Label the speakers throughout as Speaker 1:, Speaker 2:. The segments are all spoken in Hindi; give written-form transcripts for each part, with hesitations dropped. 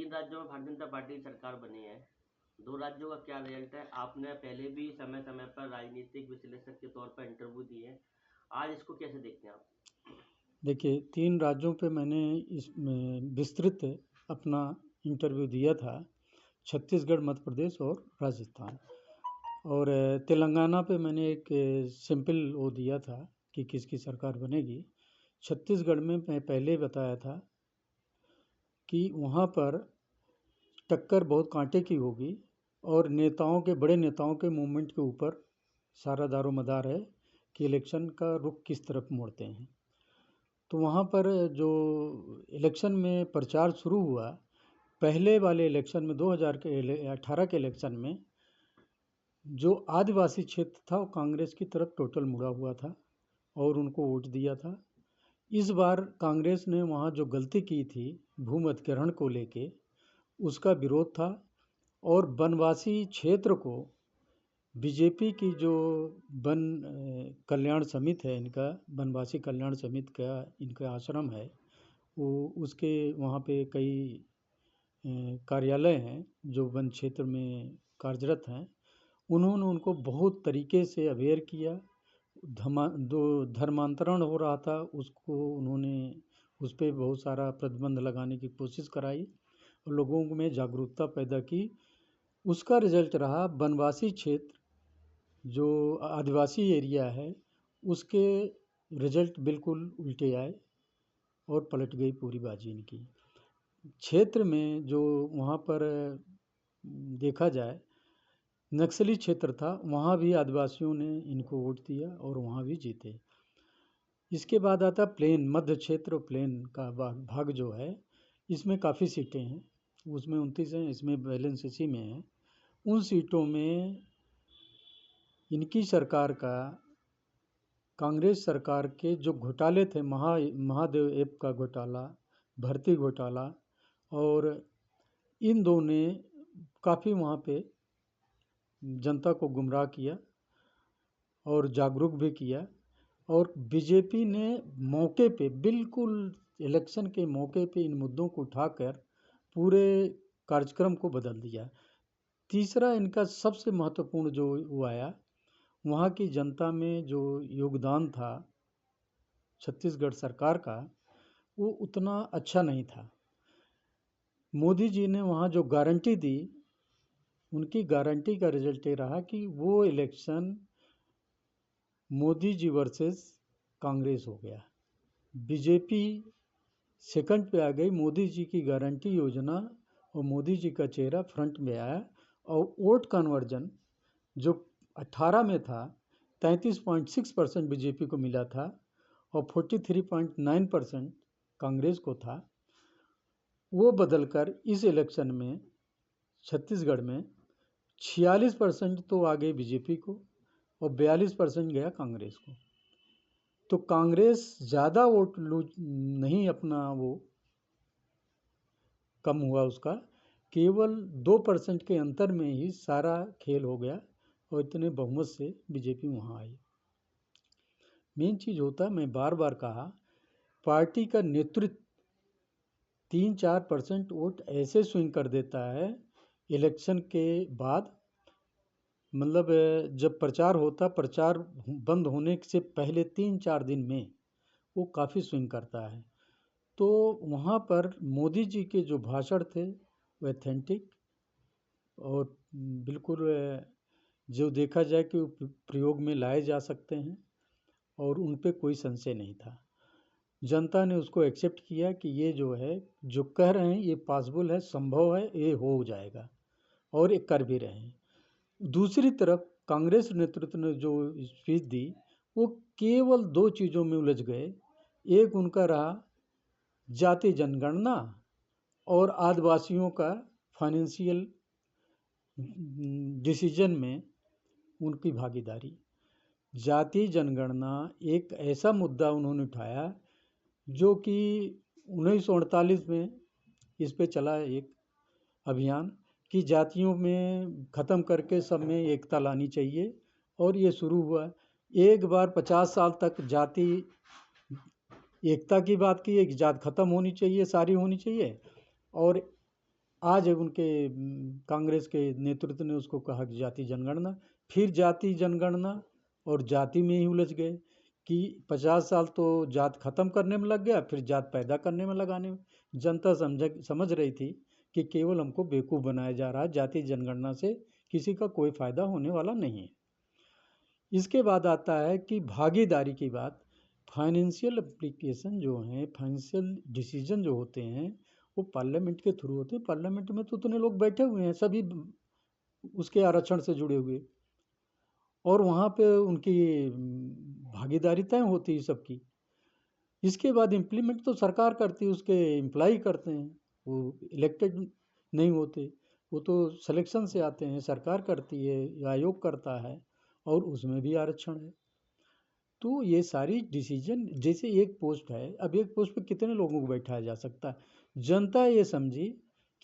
Speaker 1: 3 राज्यों में भारतीय जनता पार्टी की सरकार बनी है। 2 राज्यों का क्या रिजल्ट है? आपने पहले भी समय-समय पर राजनीतिक विश्लेषक के तौर पर इंटरव्यू दिए हैं। आज इसको कैसे देखते हैं आप?
Speaker 2: देखिए, 3 राज्यों पे मैंने इसमें विस्तृत अपना इंटरव्यू दिया था, छत्तीसगढ़, मध्य प्रदेश और राजस्थान। और तेलंगाना पे मैंने एक सिंपल वो दिया था कि किसकी सरकार बनेगी। छत्तीसगढ़ में मैं पहले बताया था कि वहाँ पर टक्कर बहुत कांटे की होगी और बड़े नेताओं के मूवमेंट के ऊपर सारा दारोमदार है कि इलेक्शन का रुख किस तरफ मोड़ते हैं। तो वहाँ पर जो इलेक्शन में प्रचार शुरू हुआ, पहले वाले इलेक्शन में 2018 के इलेक्शन में जो आदिवासी क्षेत्र था वो कांग्रेस की तरफ टोटल मुड़ा हुआ था और उनको वोट दिया था। इस बार कांग्रेस ने वहाँ जो गलती की थी भूमि अधिग्रहण को लेके, उसका विरोध था और वनवासी क्षेत्र को बीजेपी की जो वन कल्याण समिति है, इनका वनवासी कल्याण समिति का इनका आश्रम है, वो उसके वहाँ पे कई कार्यालय हैं जो वन क्षेत्र में कार्यरत हैं। उन्होंने उनको बहुत तरीके से अवेयर किया। धर्मांतरण हो रहा था, उसको उन्होंने उस पर बहुत सारा प्रतिबंध लगाने की कोशिश कराई और लोगों में जागरूकता पैदा की। उसका रिजल्ट रहा वनवासी क्षेत्र जो आदिवासी एरिया है, उसके रिजल्ट बिल्कुल उल्टे आए और पलट गई पूरी बाजी इनकी। क्षेत्र में जो वहाँ पर देखा जाए नक्सली क्षेत्र था, वहाँ भी आदिवासियों ने इनको वोट दिया और वहाँ भी जीते। इसके बाद आता प्लेन, मध्य क्षेत्र और प्लेन का भाग जो है, इसमें काफ़ी सीटें हैं, उसमें 29 हैं, इसमें बैलेंस इसी में है। उन सीटों में इनकी सरकार का, कांग्रेस सरकार के जो घोटाले थे, महादेव ऐप का घोटाला, भर्ती घोटाला, और इन दो ने काफ़ी वहाँ पे जनता को गुमराह किया और जागरूक भी किया। और बीजेपी ने मौके पे, बिल्कुल इलेक्शन के मौके पे इन मुद्दों को उठाकर पूरे कार्यक्रम को बदल दिया। तीसरा इनका सबसे महत्वपूर्ण जो वो आया, वहाँ की जनता में जो योगदान था छत्तीसगढ़ सरकार का, वो उतना अच्छा नहीं था। मोदी जी ने वहाँ जो गारंटी दी, उनकी गारंटी का रिजल्ट ये रहा कि वो इलेक्शन मोदी जी वर्सेस कांग्रेस हो गया। बीजेपी सेकंड पे आ गई। मोदी जी की गारंटी योजना और मोदी जी का चेहरा फ्रंट में आया और वोट कन्वर्जन जो 18 में था 33.6% बीजेपी को मिला था और 43.9% कांग्रेस को था। वो बदलकर इस इलेक्शन में छत्तीसगढ़ में 46% तो आ गई बीजेपी को और 42% गया कांग्रेस को। तो कांग्रेस ज़्यादा वोट नहीं, अपना वो कम हुआ उसका, केवल 2% के अंतर में ही सारा खेल हो गया और इतने बहुमत से बीजेपी वहाँ आई। मेन चीज़ होता, मैं बार बार कहा, पार्टी का नेतृत्व 3-4% वोट ऐसे स्विंग कर देता है इलेक्शन के बाद। मतलब जब प्रचार होता, प्रचार बंद होने से पहले 3-4 दिन में वो काफ़ी स्विंग करता है। तो वहाँ पर मोदी जी के जो भाषण थे वो ऑथेंटिक और बिल्कुल जो देखा जाए कि वो प्रयोग में लाए जा सकते हैं और उन पे कोई संशय नहीं था। जनता ने उसको एक्सेप्ट किया कि ये जो है, जो कह रहे हैं ये पॉसिबल है, संभव है, ये हो जाएगा और ये कर भी रहे हैं। दूसरी तरफ कांग्रेस नेतृत्व ने जो स्पीच दी, वो केवल 2 चीज़ों में उलझ गए। एक उनका रहा जाति जनगणना और आदिवासियों का फाइनेंशियल डिसीजन में उनकी भागीदारी। जाति जनगणना एक ऐसा मुद्दा उन्होंने उठाया जो कि 1948 में इस पे चला एक अभियान कि जातियों में ख़त्म करके सब में एकता लानी चाहिए, और ये शुरू हुआ। एक बार 50 साल तक जाति एकता की बात की, एक जात ख़त्म होनी चाहिए, सारी होनी चाहिए, और आज उनके कांग्रेस के नेतृत्व ने उसको कहा कि जाति जनगणना, फिर जाति जनगणना और जाति में ही उलझ गए कि 50 साल तो जात खत्म करने में लग गया, फिर जात पैदा करने में लगाने में। जनता समझ रही थी कि केवल हमको बेवकूफ़ बनाया जा रहा है, जाति जनगणना से किसी का कोई फ़ायदा होने वाला नहीं है। इसके बाद आता है कि भागीदारी की बात। फाइनेंशियल एप्लीकेशन जो हैं, फाइनेंशियल डिसीजन जो होते हैं, वो पार्लियामेंट के थ्रू होते हैं। पार्लियामेंट में तो उतने लोग बैठे हुए हैं, सभी उसके आरक्षण से जुड़े हुए, और वहाँ पे उनकी भागीदारी तय होती है सबकी। इसके बाद इम्प्लीमेंट तो सरकार करती है, उसके एम्प्लॉय करते हैं, वो इलेक्टेड नहीं होते, वो तो सिलेक्शन से आते हैं, सरकार करती है, आयोग करता है, और उसमें भी आरक्षण है। तो ये सारी डिसीजन, जैसे एक पोस्ट है, अब एक पोस्ट पे कितने लोगों को बैठाया जा सकता है। जनता ये समझी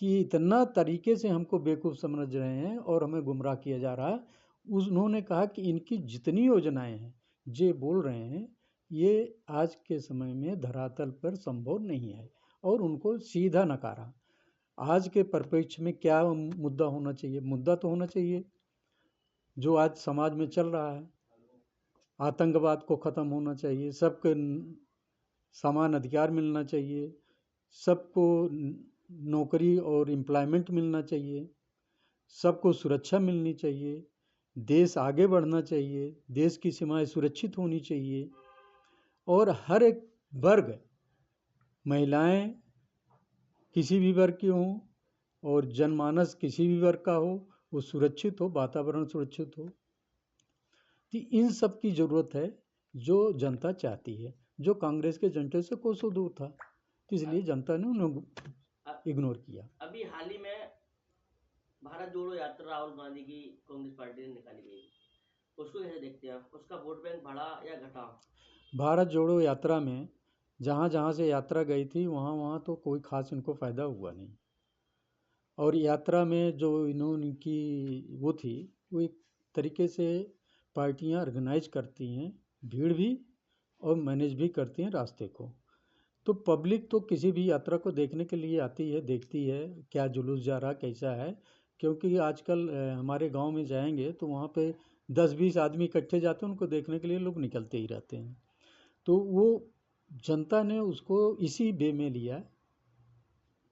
Speaker 2: कि इतना तरीके से हमको बेवकूफ़ समझ रहे हैं और हमें गुमराह किया जा रहा है। उन्होंने कहा कि इनकी जितनी योजनाएं हैं, जे बोल रहे हैं, ये आज के समय में धरातल पर संभव नहीं है, और उनको सीधा नकारा। आज के परिप्रेक्ष्य में क्या मुद्दा होना चाहिए? मुद्दा तो होना चाहिए जो आज समाज में चल रहा है, आतंकवाद को ख़त्म होना चाहिए, सबके समान अधिकार मिलना चाहिए, सबको नौकरी और एम्प्लॉयमेंट मिलना चाहिए, सबको सुरक्षा मिलनी चाहिए, देश आगे बढ़ना चाहिए, देश की सीमाएं सुरक्षित होनी चाहिए, और हर एक वर्ग, महिलाएं किसी भी वर्ग की हों और जनमानस किसी भी वर्ग का हो, वो सुरक्षित हो, वातावरण सुरक्षित हो। तो इन सब की ज़रूरत है जो जनता चाहती है, जो कांग्रेस के एजेंडे से कोसों दूर था, तो इसलिए जनता ने उन्हें इग्नोर किया।
Speaker 1: अभी हाल ही में भारत जोड़ो यात्रा राहुल गांधी की कांग्रेस पार्टी ने निकाली गई, उसको कैसे देखते हैं? उसका वोट बैंक बढ़ा या घटा?
Speaker 2: भारत जोड़ो यात्रा में जहाँ जहाँ से यात्रा गई थी, वहाँ वहाँ तो कोई खास इनको फ़ायदा हुआ नहीं, और यात्रा में जो इनकी वो थी, वो एक तरीके से पार्टियाँ ऑर्गेनाइज करती हैं, भीड़ भी, और मैनेज भी करती हैं रास्ते को। तो पब्लिक तो किसी भी यात्रा को देखने के लिए आती है, देखती है क्या जुलूस जा रहा, कैसा है, क्योंकि आजकल हमारे गांव में जाएंगे तो वहाँ पे 10-20 आदमी इकट्ठे जाते हैं, उनको देखने के लिए लोग निकलते ही रहते हैं। तो वो जनता ने उसको इसी वे में लिया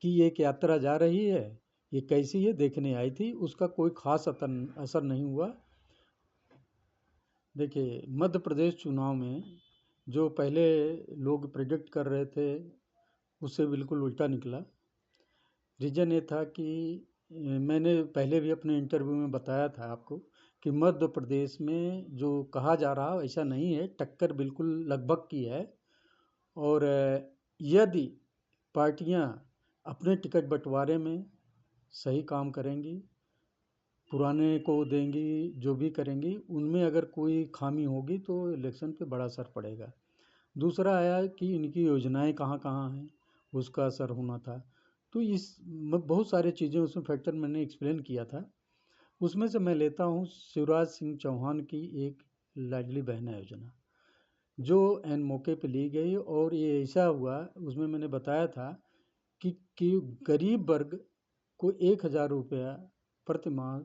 Speaker 2: कि एक यात्रा जा रही है, ये कैसी है देखने आई थी, उसका कोई खास असर नहीं हुआ। देखिए, मध्य प्रदेश चुनाव में जो पहले लोग प्रेडिक्ट कर रहे थे, उससे बिल्कुल उल्टा निकला। रीज़न ये था कि मैंने पहले भी अपने इंटरव्यू में बताया था आपको कि मध्य प्रदेश में जो कहा जा रहा ऐसा नहीं है, टक्कर बिल्कुल लगभग की है, और यदि पार्टियां अपने टिकट बंटवारे में सही काम करेंगी, पुराने को देंगी, जो भी करेंगी, उनमें अगर कोई खामी होगी तो इलेक्शन पे बड़ा असर पड़ेगा। दूसरा आया कि इनकी योजनाएं कहाँ कहाँ हैं, उसका असर होना था। तो इस बहुत सारी चीज़ें उसमें फैक्टर मैंने एक्सप्लेन किया था। उसमें से मैं लेता हूँ शिवराज सिंह चौहान की एक लाडली बहना योजना, जो एन मौके पे ली गई, और ये ऐसा हुआ, उसमें मैंने बताया था कि गरीब वर्ग को 1000 रुपया प्रति माह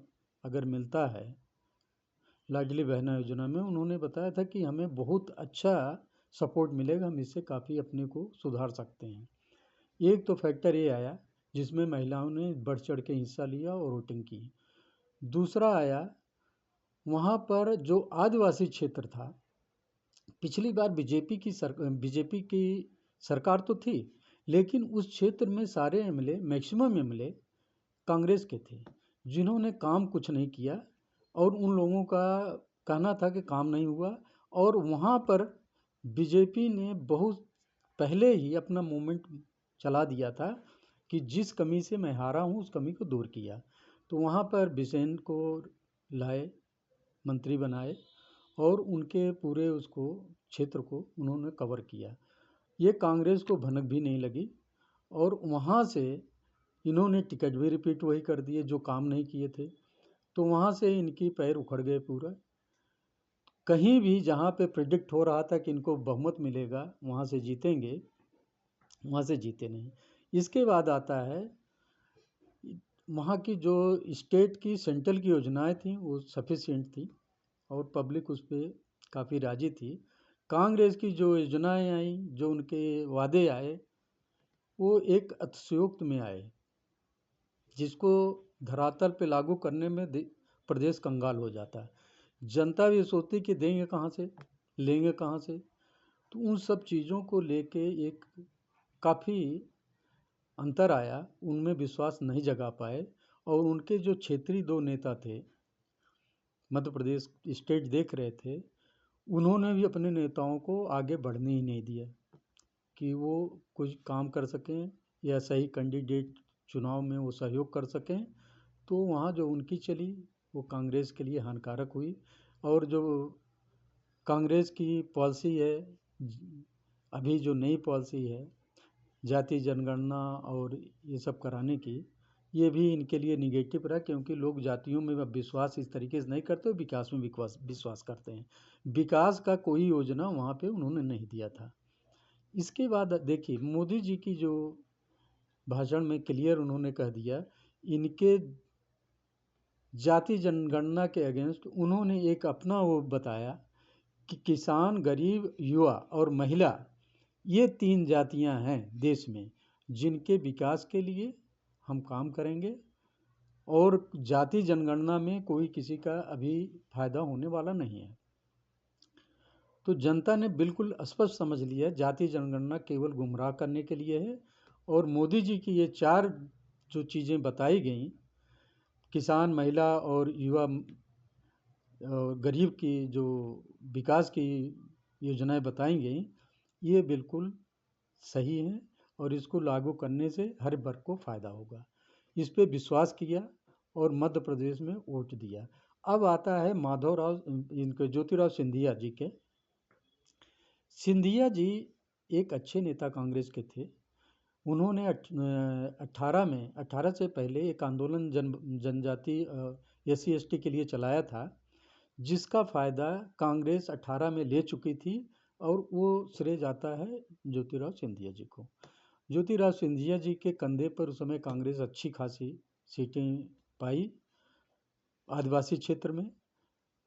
Speaker 2: अगर मिलता है लाडली बहना योजना में, उन्होंने बताया था कि हमें बहुत अच्छा सपोर्ट मिलेगा, हम इससे काफ़ी अपने को सुधार सकते हैं। एक तो फैक्टर ये आया जिसमें महिलाओं ने बढ़ चढ़ के हिस्सा लिया और वोटिंग की। दूसरा आया, वहाँ पर जो आदिवासी क्षेत्र था, पिछली बार बीजेपी की सरकार तो थी, लेकिन उस क्षेत्र में सारे एमएलए, मैक्सिमम एमएलए कांग्रेस के थे, जिन्होंने काम कुछ नहीं किया, और उन लोगों का कहना था कि काम नहीं हुआ, और वहाँ पर बीजेपी ने बहुत पहले ही अपना मूवमेंट चला दिया था कि जिस कमी से मैं हारा हूँ उस कमी को दूर किया। तो वहाँ पर बिसेन को लाए, मंत्री बनाए, और उनके पूरे उसको क्षेत्र को उन्होंने कवर किया। ये कांग्रेस को भनक भी नहीं लगी, और वहाँ से इन्होंने टिकट भी रिपीट वही कर दिए जो काम नहीं किए थे। तो वहाँ से इनकी पैर उखड़ गए पूरा। कहीं भी जहाँ पे प्रेडिक्ट हो रहा था कि इनको बहुमत मिलेगा, वहाँ से जीतेंगे, वहाँ से जीते नहीं। इसके बाद आता है वहाँ की जो स्टेट की सेंट्रल की योजनाएं थी वो सफिशिएंट थी और पब्लिक उस पर काफ़ी राजी थी। कांग्रेस की जो योजनाएं आई, जो उनके वादे आए, वो एक अतिशयोक्ति में आए, जिसको धरातल पे लागू करने में प्रदेश कंगाल हो जाता है। जनता भी सोचती कि देंगे कहाँ से, लेंगे कहाँ से। तो उन सब चीज़ों को लेके एक काफ़ी अंतर आया, उनमें विश्वास नहीं जगा पाए। और उनके जो क्षेत्रीय दो नेता थे, मध्य प्रदेश स्टेट देख रहे थे, उन्होंने भी अपने नेताओं को आगे बढ़ने ही नहीं दिया कि वो कुछ काम कर सकें या सही कैंडिडेट चुनाव में वो सहयोग कर सकें। तो वहाँ जो उनकी चली वो कांग्रेस के लिए हानिकारक हुई। और जो कांग्रेस की पॉलिसी है, अभी जो नई पॉलिसी है जाति जनगणना और ये सब कराने की, ये भी इनके लिए निगेटिव रहा, क्योंकि लोग जातियों में अब विश्वास इस तरीके से नहीं करते, विकास में विश्वास करते हैं। विकास का कोई योजना वहाँ पे उन्होंने नहीं दिया था। इसके बाद देखिए मोदी जी की जो भाषण में क्लियर उन्होंने कह दिया, इनके जाति जनगणना के अगेंस्ट उन्होंने एक अपना वो बताया कि किसान, गरीब, युवा और महिला, ये 3 जातियां हैं देश में जिनके विकास के लिए हम काम करेंगे, और जाति जनगणना में कोई किसी का अभी फायदा होने वाला नहीं है। तो जनता ने बिल्कुल स्पष्ट समझ लिया, जाति जनगणना केवल गुमराह करने के लिए है। और मोदी जी की ये 4 जो चीज़ें बताई गई, किसान, महिला और युवा और गरीब की जो विकास की योजनाएं बताई गई, ये बिल्कुल सही हैं और इसको लागू करने से हर वर्ग को फ़ायदा होगा। इस पे विश्वास किया और मध्य प्रदेश में वोट दिया। अब आता है माधवराव, इनके ज्योतिराव सिंधिया जी के। सिंधिया जी एक अच्छे नेता कांग्रेस के थे। उन्होंने 18 से पहले एक आंदोलन जनजाति SC ST के लिए चलाया था, जिसका फ़ायदा कांग्रेस 18 में ले चुकी थी, और वो श्रेय जाता है ज्योतिराव सिंधिया जी को। ज्योतिराव सिंधिया जी के कंधे पर उस समय कांग्रेस अच्छी खासी सीटें पाई आदिवासी क्षेत्र में।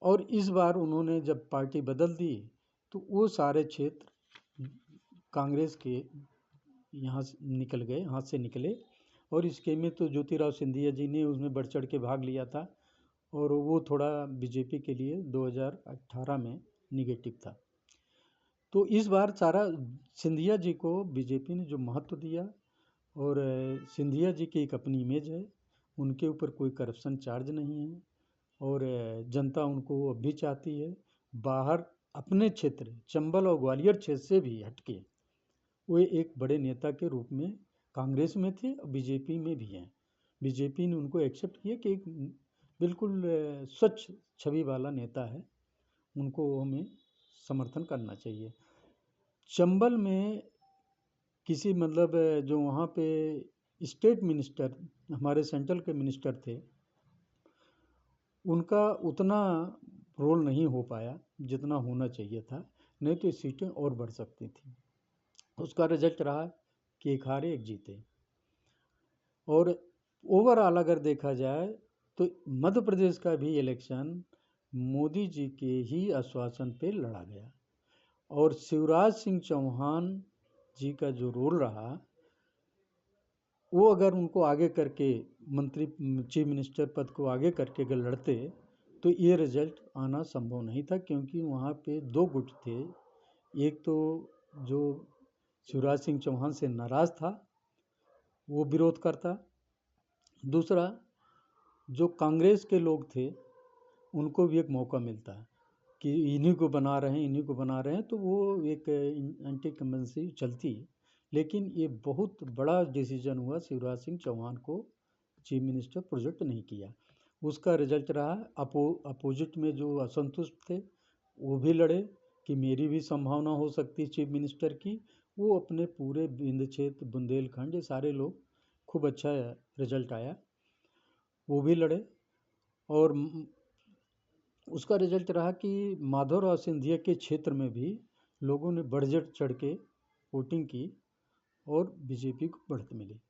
Speaker 2: और इस बार उन्होंने जब पार्टी बदल दी तो वो सारे क्षेत्र कांग्रेस के यहाँ निकल गए, हाथ से निकले। और इसके में तो ज्योतिराव सिंधिया जी ने उसमें बढ़ चढ़ के भाग लिया था, और वो थोड़ा बीजेपी के लिए 2018 में निगेटिव था। तो इस बार सारा सिंधिया जी को बीजेपी ने जो महत्व दिया, और सिंधिया जी की एक अपनी इमेज है, उनके ऊपर कोई करप्शन चार्ज नहीं है, और जनता उनको अब भी चाहती है। बाहर अपने क्षेत्र चंबल और ग्वालियर क्षेत्र से भी हटके वो एक बड़े नेता के रूप में कांग्रेस में थे और बीजेपी में भी हैं। बीजेपी ने उनको एक्सेप्ट किया कि एक बिल्कुल स्वच्छ छवि वाला नेता है, उनको हमें समर्थन करना चाहिए। चंबल में किसी जो वहाँ पे स्टेट मिनिस्टर, हमारे सेंट्रल के मिनिस्टर थे, उनका उतना रोल नहीं हो पाया जितना होना चाहिए था, नहीं तो सीटें और बढ़ सकती थी। उसका रिजल्ट रहा कि 1 हारे 1 जीते। और ओवरऑल अगर देखा जाए तो मध्य प्रदेश का भी इलेक्शन मोदी जी के ही आश्वासन पे लड़ा गया, और शिवराज सिंह चौहान जी का जो रोल रहा, वो अगर उनको आगे करके मंत्री चीफ मिनिस्टर पद को आगे करके अगर लड़ते तो ये रिजल्ट आना संभव नहीं था, क्योंकि वहाँ पे 2 गुट थे। एक तो जो शिवराज सिंह चौहान से नाराज़ था, वो विरोध करता। दूसरा जो कांग्रेस के लोग थे, उनको भी एक मौका मिलता कि इन्हीं को बना रहे हैं, इन्हीं को बना रहे हैं, तो वो एक एंटी कमेंसी चलती। लेकिन ये बहुत बड़ा डिसीजन हुआ शिवराज सिंह चौहान को चीफ मिनिस्टर प्रोजेक्ट नहीं किया। उसका रिजल्ट रहा अपोजिट में जो असंतुष्ट थे वो भी लड़े कि मेरी भी संभावना हो सकती है चीफ मिनिस्टर की। वो अपने पूरे विंध्य क्षेत्र, बुंदेलखंड, ये सारे लोग, खूब अच्छा रिजल्ट आया, वो भी लड़े। और उसका रिजल्ट रहा कि माधवराव सिंधिया के क्षेत्र में भी लोगों ने बढ़ चढ़ के वोटिंग की और बीजेपी को बढ़त मिली।